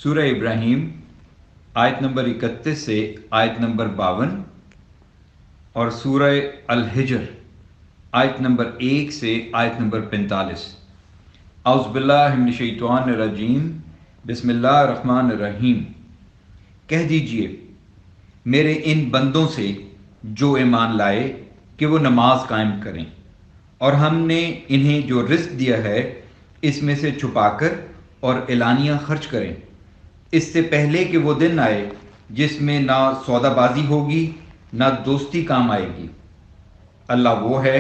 سورہ ابراہیم آیت نمبر 31 سے آیت نمبر 52 اور سورہ الحجر آیت نمبر 1 سے آیت نمبر 45۔ اعوذ باللہ من الشیطان الرجیم، بسم اللہ الرحمن الرحیم۔ کہہ دیجئے میرے ان بندوں سے جو ایمان لائے کہ وہ نماز قائم کریں، اور ہم نے انہیں جو رزق دیا ہے اس میں سے چھپا کر اور اعلانیہ خرچ کریں، اس سے پہلے کہ وہ دن آئے جس میں نہ سودا بازی ہوگی نہ دوستی کام آئے گی۔ اللہ وہ ہے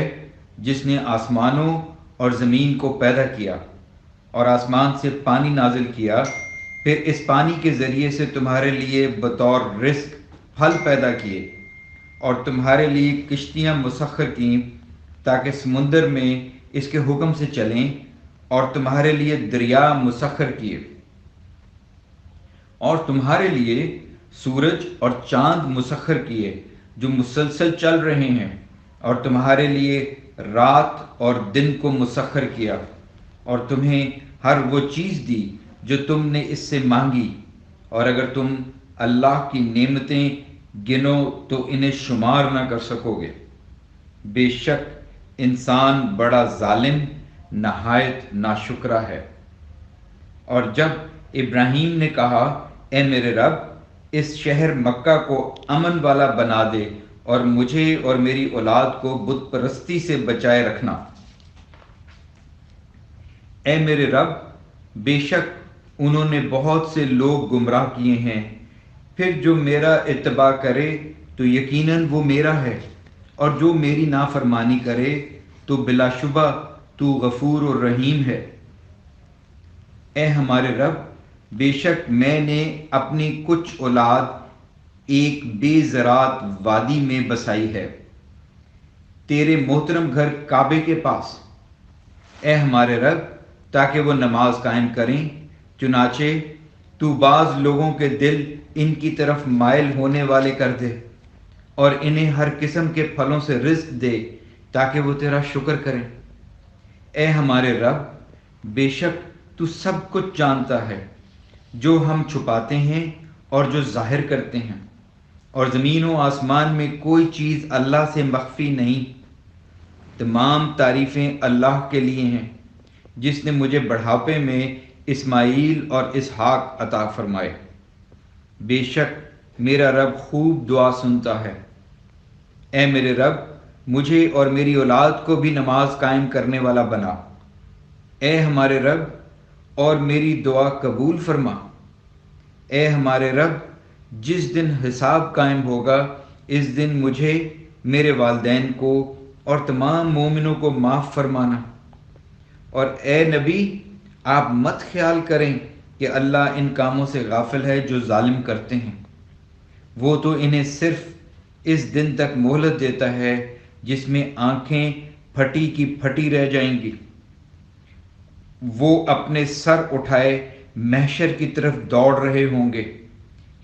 جس نے آسمانوں اور زمین کو پیدا کیا اور آسمان سے پانی نازل کیا، پھر اس پانی کے ذریعے سے تمہارے لیے بطور رزق پھل پیدا کیے، اور تمہارے لیے کشتیاں مسخر کیں تاکہ سمندر میں اس کے حکم سے چلیں، اور تمہارے لیے دریا مسخر کیے، اور تمہارے لیے سورج اور چاند مسخر کیے جو مسلسل چل رہے ہیں، اور تمہارے لیے رات اور دن کو مسخر کیا، اور تمہیں ہر وہ چیز دی جو تم نے اس سے مانگی، اور اگر تم اللہ کی نعمتیں گنو تو انہیں شمار نہ کر سکو گے۔ بے شک انسان بڑا ظالم نہایت ناشکرا ہے۔ اور جب ابراہیم نے کہا اے میرے رب، اس شہر مکہ کو امن والا بنا دے اور مجھے اور میری اولاد کو بت پرستی سے بچائے رکھنا۔ اے میرے رب، بے شک انہوں نے بہت سے لوگ گمراہ کیے ہیں، پھر جو میرا اتباع کرے تو یقیناً وہ میرا ہے، اور جو میری نافرمانی کرے تو بلا شبہ تو غفور و رحیم ہے۔ اے ہمارے رب، بے شک میں نے اپنی کچھ اولاد ایک بے زراعت وادی میں بسائی ہے، تیرے محترم گھر کعبے کے پاس۔ اے ہمارے رب، تاکہ وہ نماز قائم کریں، چنانچہ تو بعض لوگوں کے دل ان کی طرف مائل ہونے والے کر دے، اور انہیں ہر قسم کے پھلوں سے رزق دے تاکہ وہ تیرا شکر کریں۔ اے ہمارے رب، بے شک تو سب کچھ جانتا ہے، جو ہم چھپاتے ہیں اور جو ظاہر کرتے ہیں، اور زمین و آسمان میں کوئی چیز اللہ سے مخفی نہیں۔ تمام تعریفیں اللہ کے لیے ہیں جس نے مجھے بڑھاپے میں اسماعیل اور اسحاق عطا فرمائے۔ بے شک میرا رب خوب دعا سنتا ہے۔ اے میرے رب، مجھے اور میری اولاد کو بھی نماز قائم کرنے والا بنا۔ اے ہمارے رب، اور میری دعا قبول فرما۔ اے ہمارے رب، جس دن حساب قائم ہوگا اس دن مجھے، میرے والدین کو اور تمام مومنوں کو معاف فرمانا۔ اور اے نبی، آپ مت خیال کریں کہ اللہ ان کاموں سے غافل ہے جو ظالم کرتے ہیں، وہ تو انہیں صرف اس دن تک مہلت دیتا ہے جس میں آنکھیں پھٹی کی پھٹی رہ جائیں گی۔ وہ اپنے سر اٹھائے محشر کی طرف دوڑ رہے ہوں گے،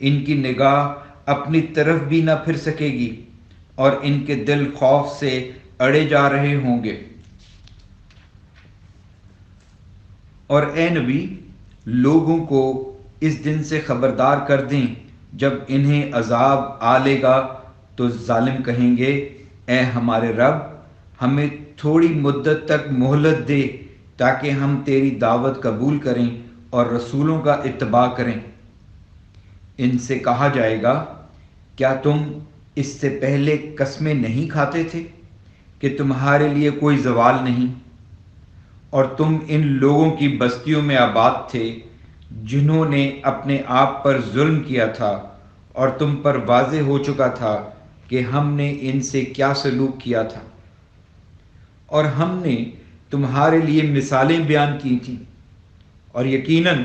ان کی نگاہ اپنی طرف بھی نہ پھر سکے گی، اور ان کے دل خوف سے اڑے جا رہے ہوں گے۔ اور اے نبی، لوگوں کو اس دن سے خبردار کر دیں جب انہیں عذاب آ لے گا تو ظالم کہیں گے اے ہمارے رب، ہمیں تھوڑی مدت تک مہلت دے تاکہ ہم تیری دعوت قبول کریں اور رسولوں کا اتباع کریں۔ ان سے کہا جائے گا کیا تم اس سے پہلے قسمیں نہیں کھاتے تھے کہ تمہارے لیے کوئی زوال نہیں، اور تم ان لوگوں کی بستیوں میں آباد تھے جنہوں نے اپنے آپ پر ظلم کیا تھا، اور تم پر واضح ہو چکا تھا کہ ہم نے ان سے کیا سلوک کیا تھا، اور ہم نے تمہارے لیے مثالیں بیان کی تھیں، اور یقیناً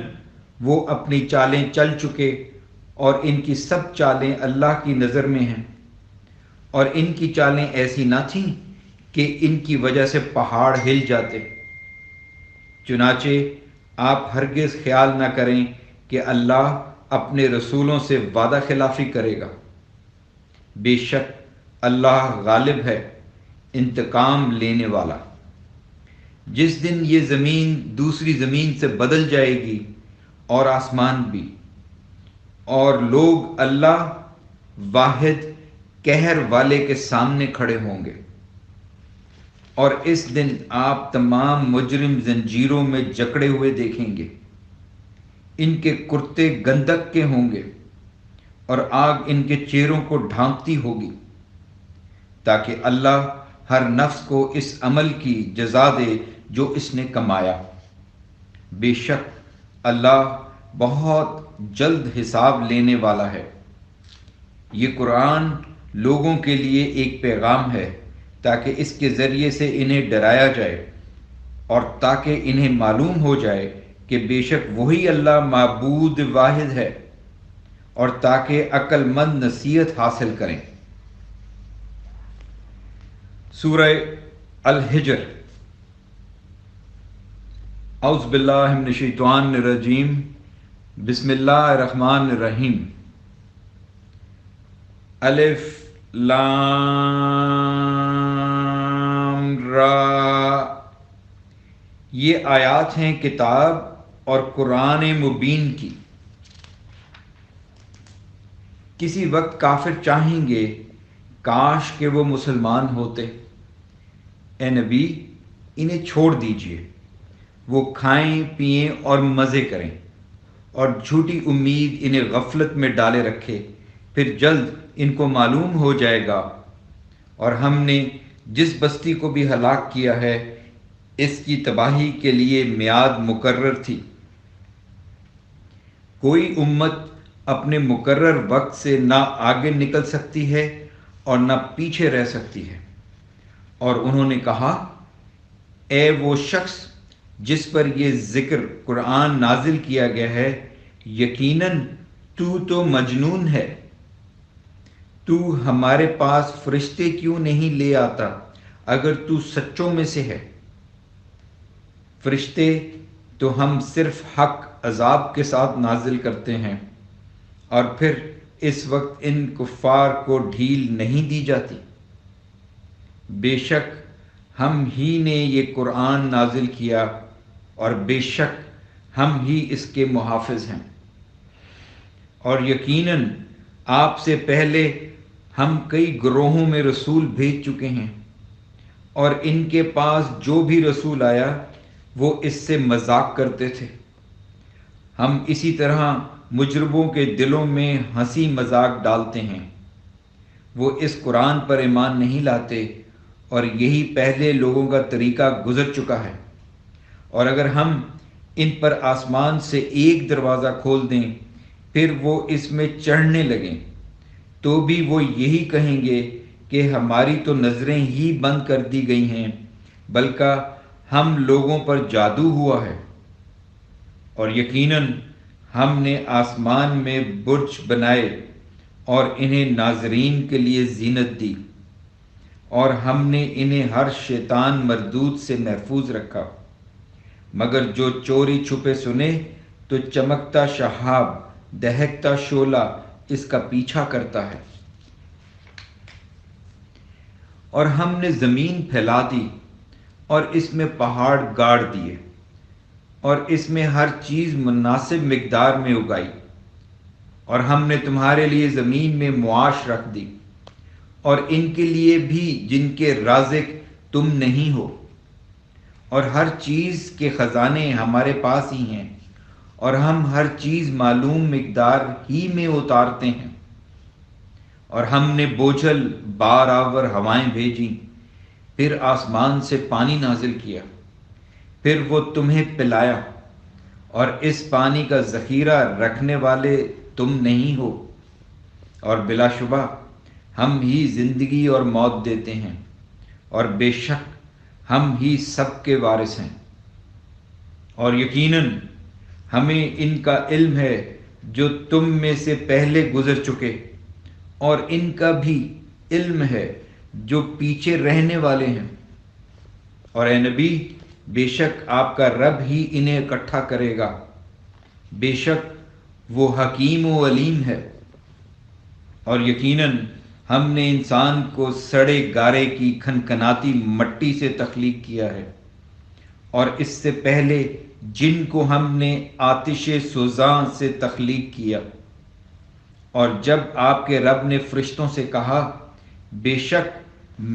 وہ اپنی چالیں چل چکے، اور ان کی سب چالیں اللہ کی نظر میں ہیں، اور ان کی چالیں ایسی نہ تھیں کہ ان کی وجہ سے پہاڑ ہل جاتے۔ چنانچہ آپ ہرگز خیال نہ کریں کہ اللہ اپنے رسولوں سے وعدہ خلافی کرے گا۔ بے شک اللہ غالب ہے، انتقام لینے والا۔ جس دن یہ زمین دوسری زمین سے بدل جائے گی اور آسمان بھی، اور لوگ اللہ واحد قہر والے کے سامنے کھڑے ہوں گے، اور اس دن آپ تمام مجرم زنجیروں میں جکڑے ہوئے دیکھیں گے، ان کے کرتے گندک کے ہوں گے اور آگ ان کے چہروں کو ڈھانکتی ہوگی، تاکہ اللہ ہر نفس کو اس عمل کی جزا دے جو اس نے کمایا۔ بے شک اللہ بہت جلد حساب لینے والا ہے۔ یہ قرآن لوگوں کے لیے ایک پیغام ہے تاکہ اس کے ذریعے سے انہیں ڈرایا جائے، اور تاکہ انہیں معلوم ہو جائے کہ بے شک وہی اللہ معبود واحد ہے، اور تاکہ عقل مند نصیحت حاصل کریں۔ سورہ الحجر۔ اعوذ باللہ من الشیطان الرجیم، بسم اللہ الرحمن الرحیم۔ الف لام را۔ یہ آیات ہیں کتاب اور قرآن مبین کی۔ کسی وقت کافر چاہیں گے کاش کہ وہ مسلمان ہوتے۔ اے نبی انہیں چھوڑ دیجئے، وہ کھائیں پئیں اور مزے کریں، اور جھوٹی امید انہیں غفلت میں ڈالے رکھے، پھر جلد ان کو معلوم ہو جائے گا۔ اور ہم نے جس بستی کو بھی ہلاک کیا ہے اس کی تباہی کے لیے میعاد مقرر تھی۔ کوئی امت اپنے مقرر وقت سے نہ آگے نکل سکتی ہے اور نہ پیچھے رہ سکتی ہے۔ اور انہوں نے کہا، اے وہ شخص جس پر یہ ذکر قرآن نازل کیا گیا ہے، یقیناً تو مجنون ہے، تو ہمارے پاس فرشتے کیوں نہیں لے آتا اگر تو سچوں میں سے ہے۔ فرشتے تو ہم صرف حق عذاب کے ساتھ نازل کرتے ہیں، اور پھر اس وقت ان کفار کو ڈھیل نہیں دی جاتی۔ بے شک ہم ہی نے یہ قرآن نازل کیا، اور بے شک ہم ہی اس کے محافظ ہیں۔ اور یقیناً آپ سے پہلے ہم کئی گروہوں میں رسول بھیج چکے ہیں، اور ان کے پاس جو بھی رسول آیا وہ اس سے مذاق کرتے تھے۔ ہم اسی طرح مجرموں کے دلوں میں ہنسی مذاق ڈالتے ہیں، وہ اس قرآن پر ایمان نہیں لاتے، اور یہی پہلے لوگوں کا طریقہ گزر چکا ہے۔ اور اگر ہم ان پر آسمان سے ایک دروازہ کھول دیں پھر وہ اس میں چڑھنے لگیں تو بھی وہ یہی کہیں گے کہ ہماری تو نظریں ہی بند کر دی گئی ہیں، بلکہ ہم لوگوں پر جادو ہوا ہے۔ اور یقیناً ہم نے آسمان میں برج بنائے اور انہیں ناظرین کے لیے زینت دی، اور ہم نے انہیں ہر شیطان مردود سے محفوظ رکھا، مگر جو چوری چھپے سنے تو چمکتا شہاب دہکتا شعلہ اس کا پیچھا کرتا ہے۔ اور ہم نے زمین پھیلا دی اور اس میں پہاڑ گاڑ دیے، اور اس میں ہر چیز مناسب مقدار میں اگائی، اور ہم نے تمہارے لیے زمین میں معاش رکھ دی، اور ان کے لیے بھی جن کے رازق تم نہیں ہو، اور ہر چیز کے خزانے ہمارے پاس ہی ہیں، اور ہم ہر چیز معلوم مقدار ہی میں اتارتے ہیں۔ اور ہم نے بوجھل بار آور ہوائیں بھیجیں، پھر آسمان سے پانی نازل کیا، پھر وہ تمہیں پلایا، اور اس پانی کا ذخیرہ رکھنے والے تم نہیں ہو، اور بلا شبہ ہم ہی زندگی اور موت دیتے ہیں، اور بے شک ہم ہی سب کے وارث ہیں۔ اور یقیناً ہمیں ان کا علم ہے جو تم میں سے پہلے گزر چکے، اور ان کا بھی علم ہے جو پیچھے رہنے والے ہیں۔ اور اے نبی بے شک آپ کا رب ہی انہیں اکٹھا کرے گا، بے شک وہ حکیم و علیم ہے۔ اور یقیناً ہم نے انسان کو سڑے گارے کی کھنکھناتی مٹی سے تخلیق کیا ہے، اور اس سے پہلے جن کو ہم نے آتش سوزاں سے تخلیق کیا، اور جب آپ کے رب نے فرشتوں سے کہا بے شک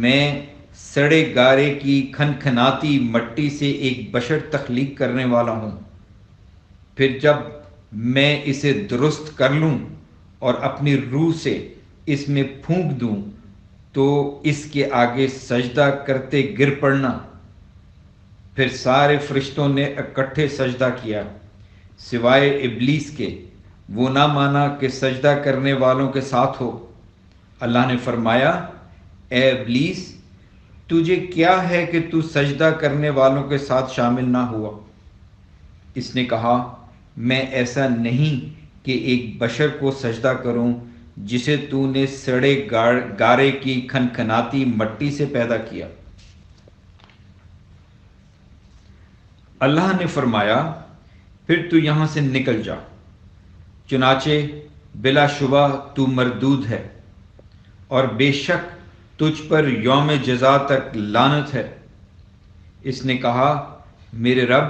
میں سڑے گارے کی کھنکھناتی مٹی سے ایک بشر تخلیق کرنے والا ہوں، پھر جب میں اسے درست کر لوں اور اپنی روح سے اس میں پھونک دوں تو اس کے آگے سجدہ کرتے گر پڑنا۔ پھر سارے فرشتوں نے اکٹھے سجدہ کیا سوائے ابلیس کے، وہ نہ مانا کہ سجدہ کرنے والوں کے ساتھ ہو۔ اللہ نے فرمایا اے ابلیس، تجھے کیا ہے کہ تو سجدہ کرنے والوں کے ساتھ شامل نہ ہوا؟ اس نے کہا میں ایسا نہیں کہ ایک بشر کو سجدہ کروں جسے تو نے سڑے گارے کی کھنکھناتی مٹی سے پیدا کیا۔ اللہ نے فرمایا پھر تو یہاں سے نکل جا، چنانچہ بلا شبہ تو مردود ہے، اور بے شک تجھ پر یوم جزا تک لعنت ہے۔ اس نے کہا میرے رب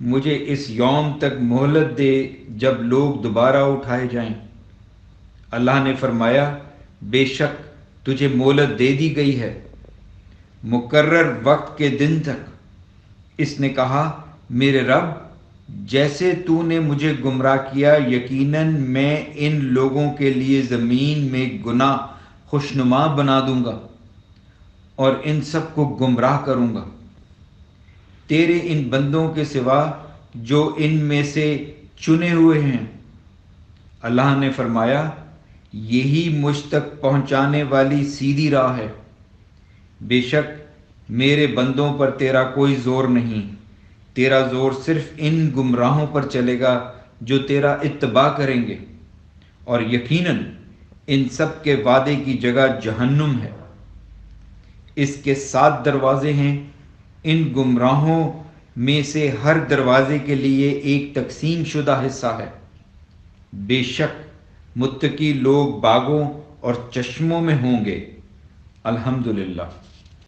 مجھے اس یوم تک مہلت دے جب لوگ دوبارہ اٹھائے جائیں۔ اللہ نے فرمایا بے شک تجھے مہلت دے دی گئی ہے مقرر وقت کے دن تک۔ اس نے کہا میرے رب جیسے تو نے مجھے گمراہ کیا، یقیناً میں ان لوگوں کے لیے زمین میں گناہ خوشنما بنا دوں گا اور ان سب کو گمراہ کروں گا تیرے ان بندوں کے سوا جو ان میں سے چنے ہوئے ہیں۔ اللہ نے فرمایا یہی مجھ تک پہنچانے والی سیدھی راہ ہے، بے شک میرے بندوں پر تیرا کوئی زور نہیں، تیرا زور صرف ان گمراہوں پر چلے گا جو تیرا اتباع کریں گے، اور یقیناً ان سب کے وعدے کی جگہ جہنم ہے۔ اس کے 7 دروازے ہیں، ان گمراہوں میں سے ہر دروازے کے لیے ایک تقسیم شدہ حصہ ہے۔ بے شک متقی لوگ باغوں اور چشموں میں ہوں گے۔ الحمدللہ۔